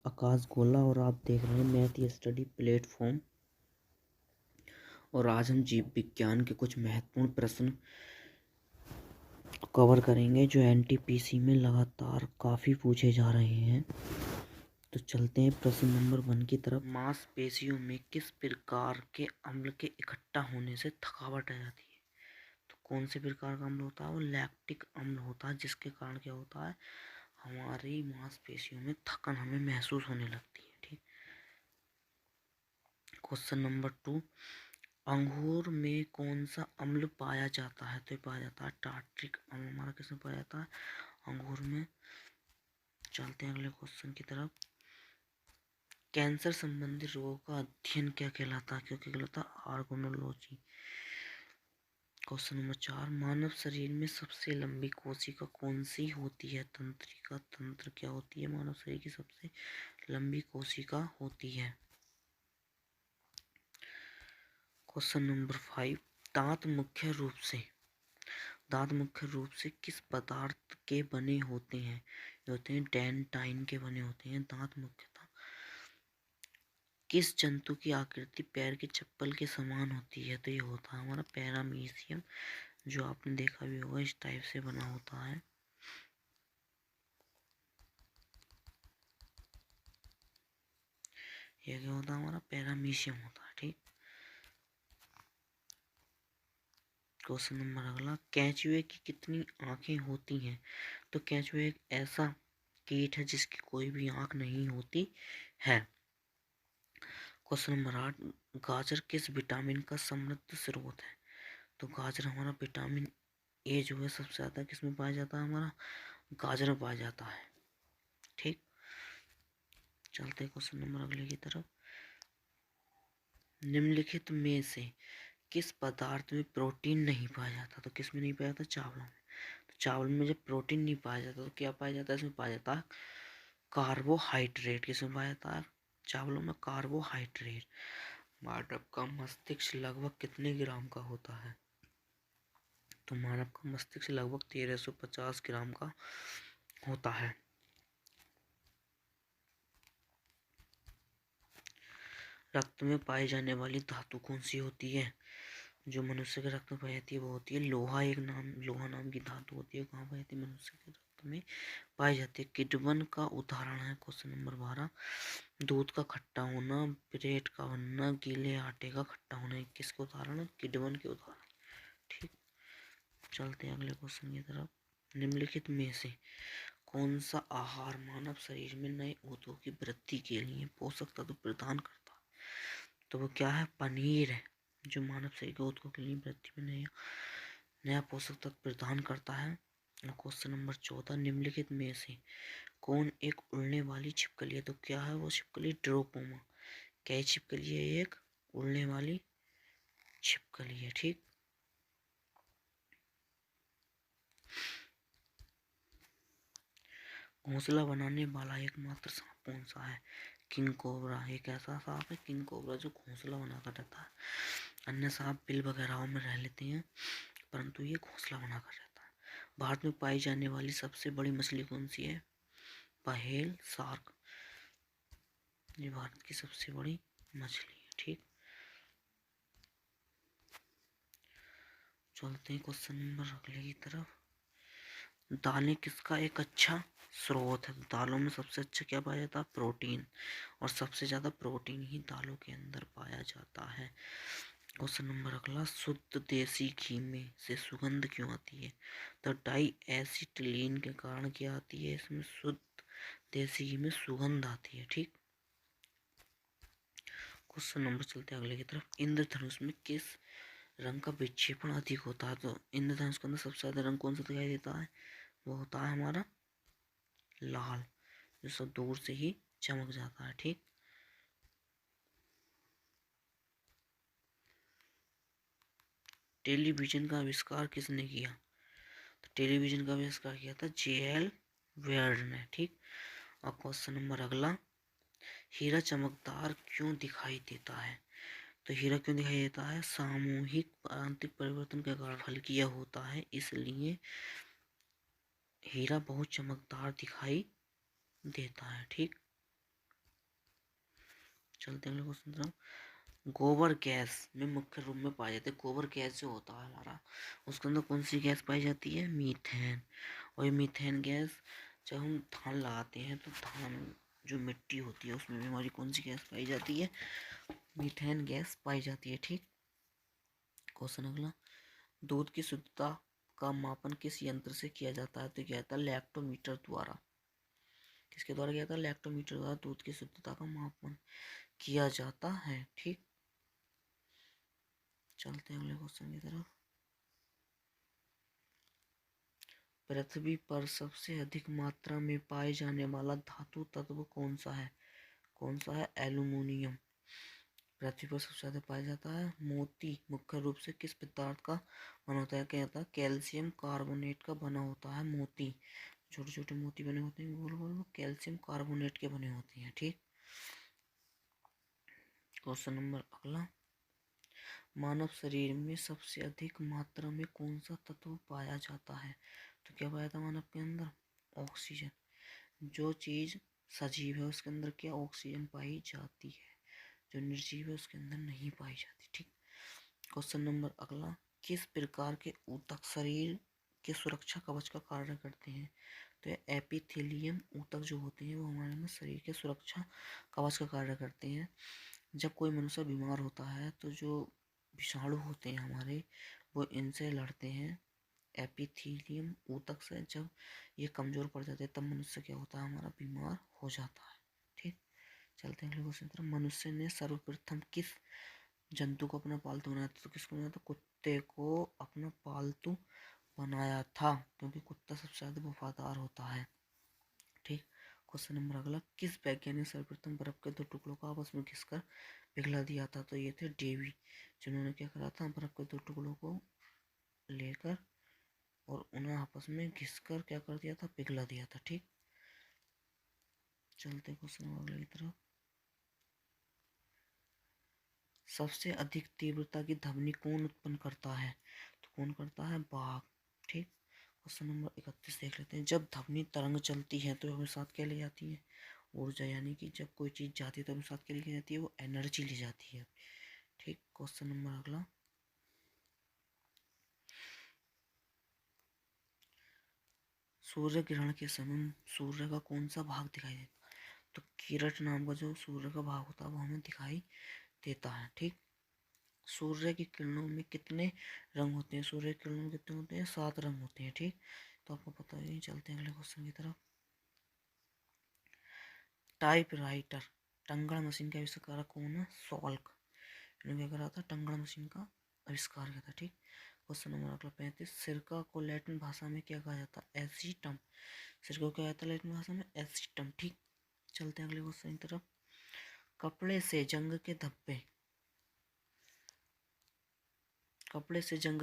आकाश गोला और आप देख रहे हैं मैथ स्टडी प्लेटफॉर्म। और आज हम जीव विज्ञान के कुछ महत्वपूर्ण प्रश्न कवर करेंगे जो एनटीपीसी में लगातार काफ़ी पूछे जा रहे हैं। तो चलते हैं प्रश्न नंबर 1 की तरफ। मांसपेशियों में किस प्रकार के अम्ल के इकट्ठा होने से थकावट आ जाती है? तो कौन से प्रकार का अम्ल होता है? वो लैक्टिक अम्ल होता है, जिसके कारण क्या होता है, हमारी मांसपेशियों में थकन हमें महसूस होने लगती है। ठीक। क्वेश्चन नंबर 2, अंगूर में कौन सा अम्ल पाया जाता है? तो ये पाया जाता है टार्ट्रिक अम्ल। हमारा किसमें पाया जाता है? अंगूर में। चलते हैं अगले क्वेश्चन की तरफ। कैंसर संबंधी रोगों का अध्ययन क्या कहलाता है? क्योंकि कहलाता है ऑर्गेनोलॉजी। क्वेश्चन नंबर 4, मानव शरीर में सबसे लंबी कोशिका कौन सी होती है? तंत्रिका तंत्र क्या होती है? मानव शरीर की सबसे लंबी कोशिका होती है। क्वेश्चन नंबर 5, दांत मुख्य रूप से किस पदार्थ के बने होते हैं? ये होते हैं डेंटाइन के बने होते हैं दांत मुख्यतः। किस जंतु की आकृति पैर के चप्पल के समान होती है? तो ये होता है हमारा पैरामीशियम, जो आपने देखा भी होगा इस टाइप से बना होता है। ये क्या होता है? हमारा पैरामीशियम होता है। ठीक। क्वेश्चन नंबर अगला, केंचुए की कितनी आंखें होती हैं? तो केंचुए एक ऐसा कीट है जिसकी कोई भी आंख नहीं होती है। क्वेश्चन नंबर 8, गाजर किस विटामिन का समृद्ध स्रोत है? तो गाजर हमारा विटामिन ए जो है सबसे ज़्यादा किसमें पाया जाता है? हमारा गाजर में पाया जाता है। ठीक। चलते हैं क्वेश्चन नंबर अगले की तरफ। निम्नलिखित में से किस पदार्थ में प्रोटीन नहीं पाया जाता? तो किस में नहीं पाया जाता? चावल में। तो चावल में जब प्रोटीन नहीं पाया जाता तो क्या पाया जाता है? इसमें पाया जाता है कार्बोहाइड्रेट। किसमें पाया जाता है? चावलों में कार्बोहाइड्रेट। मानव का मस्तिष्क लगभग कितने ग्राम का होता है? तो मानव का मस्तिष्क लगभग 1350 ग्राम का होता है। रक्त में पाई जाने वाली धातु कौन सी होती है? जो मनुष्य के रक्त में पाई जाती है वो होती है लोहा। लोहा नाम की धातु होती है। कहाँ पाई जाती है? मनुष्य के रक्त में पाई जाती है। किण्वन का उदाहरण है क्वेश्चन नंबर 12, दूध का खट्टा होना, ब्रेड का बनना, गीले आटे का खट्टा होना। किसके उदाहरण है? किण्वन के उदाहरण। ठीक। चलते हैं अगले क्वेश्चन की तरफ। निम्नलिखित में से कौन सा आहार मानव शरीर में नए ऊतकों की वृद्धि के लिए पोषक तत्व प्रदान करता है? तो वो क्या है? पनीर है, जो मानव शरीर के ऊतकों के लिए वृद्धि में नया पोषक तत्व प्रदान करता है। क्वेश्चन नंबर 14, निम्नलिखित में से कौन एक उड़ने वाली छिपकली है? तो क्या है वो छिपकली? ट्रोपोमा। क्या छिपकली है? एक उड़ने वाली छिपकली है। ठीक। घोंसला बनाने वाला एकमात्र सांप कौन सा है? King cobra. एक ऐसा सांप है किंग कोबरा जो घोंसला बनाकर रहता है। अन्य सांप बिल वगैरह में रह लेते हैं, परंतु ये घोंसला बनाकर रहता है। भारत में पाई जाने वाली सबसे बड़ी मछली कौन सी है? Whale, shark. ये भारत की सबसे बड़ी मछली है। ठीक। चलते हैं क्वेश्चन नंबर अगले की तरफ। दालें किसका एक अच्छा स्रोत है? दालों में सबसे अच्छा क्या पाया जाता है? प्रोटीन। और सबसे ज़्यादा प्रोटीन ही दालों के अंदर पाया जाता है। क्वेश्चन नंबर अगला, शुद्ध देसी घी में से सुगंध क्यों आती है? तो डाई एसिटिलीन के कारण क्या आती है? इसमें शुद्ध देसी घी में सुगंध आती है। ठीक। क्वेश्चन नंबर चलते हैं अगले की तरफ। इंद्रधनुष में किस रंग का विक्षेपण अधिक होता है? तो इंद्रधनुष के अंदर सबसे ज्यादा रंग कौन सा दिखाई देता है? वो होता है हमारा लाल, जो सब दूर से ही चमक जाता है। ठीक। टेलीविजन का आविष्कार किसने किया? तो टेलीविजन का आविष्कार किया था जे.एल. वेयर ने। ठीक। और क्वेश्चन नंबर अगला, हीरा चमकदार क्यों दिखाई देता है? तो हीरा क्यों दिखाई देता है? सामूहिक आंतरिक परिवर्तन के कारण हल्की होता है, इसलिए हीरा बहुत चमकदार दिखाई देता है। ठीक। चलते हैं अगले क्वेश्चन की तरफ। गोबर गैस में मुख्य रूप में पाए जाते हैं। गोबर गैस जो होता है हमारा, उसके अंदर कौन सी गैस पाई जाती है? मीथेन। और ये मीथेन गैस जब हम धान लगाते हैं तो धान जो मिट्टी होती है उसमें भी हमारी कौन सी गैस पाई जाती है? मीथेन गैस पाई जाती है। ठीक। क्वेश्चन अगला, दूध की शुद्धता का मापन किस यंत्र से किया जाता है? तो किया जाता है लैक्टोमीटर द्वारा। किसके द्वारा किया जाता है? लैक्टोमीटर द्वारा दूध की शुद्धता का मापन किया जाता है। ठीक। चलते हैं अगले क्वेश्चन की तरफ। पृथ्वी पर सबसे अधिक मात्रा में पाए जाने वाला धातु तत्व कौन सा है? कौन सा है? एल्यूमिनियम। पृथ्वी पर सबसे ज्यादा पाया जाता है। मोती मुख्य रूप से किस पदार्थ का बना होता है? क्या होता है? कैल्शियम कार्बोनेट का बना होता है मोती। छोटे छोटे मोती बने होते हैं गोल गोल, वो कैल्शियम कार्बोनेट के बने होते हैं। ठीक। क्वेश्चन नंबर अगला, मानव शरीर में सबसे अधिक मात्रा में कौन सा तत्व पाया जाता है? तो क्या पाया था मानव के अंदर? ऑक्सीजन। जो चीज सजीव है उसके अंदर क्या ऑक्सीजन पाई जाती है, जो निर्जीव है उसके अंदर नहीं पाई जाती। ठीक। क्वेश्चन नंबर अगला, किस प्रकार के ऊतक शरीर के सुरक्षा कवच का कार्य करते हैं? तो ये एपिथेलियम ऊतक जो होते हैं वो हमारे में शरीर के सुरक्षा कवच का कार्य करते हैं। जब कोई मनुष्य बीमार होता है तो जो विषाणु होते हैं हमारे, वो इनसे लड़ते हैं, एपिथेलियम ऊतक से। जब ये कमजोर पड़ जाते हैं तब मनुष्य क्या होता है? हमारा बीमार हो जाता है। ठीक। चलते हैं अगले क्वेश्चन की तरफ। मनुष्य ने सर्वप्रथम किस जंतु को अपना पालतू बनाया था? तो किसको बनाया था? कुत्ते को अपना पालतू बनाया था, क्योंकि कुत्ता सबसे ज्यादा वफादार होता है। ठीक। क्वेश्चन नंबर अगला, किस वैज्ञानिक ने सर्वप्रथम बर्फ के दो टुकड़ों को आपस में घिसकर पिघला दिया था? तो ये थे डेवी, जिन्होंने क्या करा था? बर्फ के दो टुकड़ों को लेकर और उन्हें आपस में घिसकर क्या कर दिया था? पिघला दिया था। ठीक। चलते क्वेश्चन नंबर अगले की तरफ। सबसे अधिक तीव्रता की ध्वनि कौन उत्पन्न करता है? तो कौन करता है? बाघ। ठीक। क्वेश्चन नंबर 31 देख लेते हैं। जब ध्वनि तरंग चलती है तो हमें साथ क्या ले जाती है? ऊर्जा। यानी कि जब कोई चीज जाती है तो हमें साथ क्या लेके जाती है? वो एनर्जी ले जाती है। ठीक। क्वेश्चन नंबर अगला, सूर्य ग्रहण के समय सूर्य का कौन सा भाग दिखाई देता है? तो किरण नाम का जो सूर्य का भाग होता है वो हमें दिखाई देता है। ठीक। सूर्य की किरणों में कितने रंग होते हैं? सूर्य की किरणों में कितने होते हैं? 7 रंग होते हैं। ठीक। तो आपको पता ही। चलते हैं अगले क्वेश्चन की तरफ। टाइपराइटर टंगड़ मशीन का आविष्कारक कौन है? सॉल्क। इन्होंने क्या करा था? टंगड़ मशीन का आविष्कार किया था। ठीक। क्वेश्चन नंबर अगला 35, सिरका को लैटिन भाषा में क्या कहा जाता है? एसिटम। सिरका को क्या कहता है लैटिन भाषा में? एसिटम। ठीक। चलते हैं अगले क्वेश्चन की तरफ। कपड़े से जंग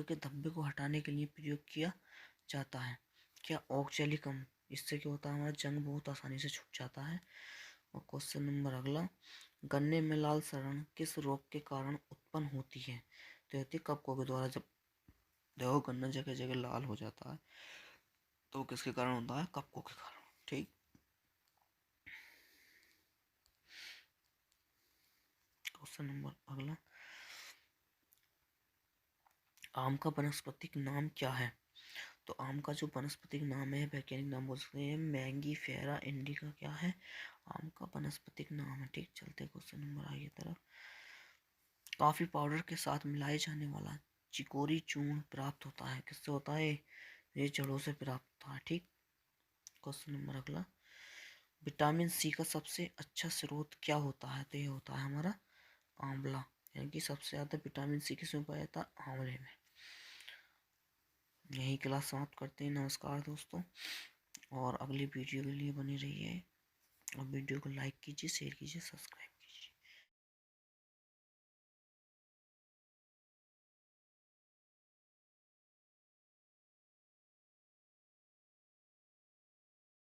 के धब्बे को हटाने के लिए प्रयोग किया जाता है क्या? ऑक्जेलिकम। इससे क्या होता है? हमारा जंग बहुत आसानी से छूट जाता है। और क्वेश्चन नंबर अगला, गन्ने में लाल सड़न किस रोग के कारण उत्पन्न होती है? तो होती है कवकों के द्वारा। जब देखो गन्ना जगह जगह लाल हो जाता है तो किसके कारण होता है? कवकों के कारण। ठीक। क्वेश्चन नंबर अगला, आम का वानस्पतिक नाम क्या है? तो आम का जो वानस्पतिक नाम है, वैज्ञानिक नाम बोल सकते हैं, मैंगीफेरा इंडिका। क्या है? आम का वानस्पतिक नाम है। ठीक। चलते क्वेश्चन नंबर आगे तरफ। कॉफी पाउडर के साथ मिलाए जाने वाला चिकोरी चूर्ण प्राप्त होता है, किससे होता है? ये जड़ों से प्राप्त होता है। ठीक। क्वेश्चन नंबर अगला, विटामिन सी का सबसे अच्छा स्रोत क्या होता है? तो ये होता है हमारा आंवला। यानी कि सबसे ज्यादा विटामिन सी किसमें पाया जाता है? आंवले में। यही क्लास समाप्त करते हैं। नमस्कार दोस्तों, और अगली वीडियो के लिए बने रहिए और वीडियो को लाइक कीजिए, शेयर कीजिए, सब्सक्राइब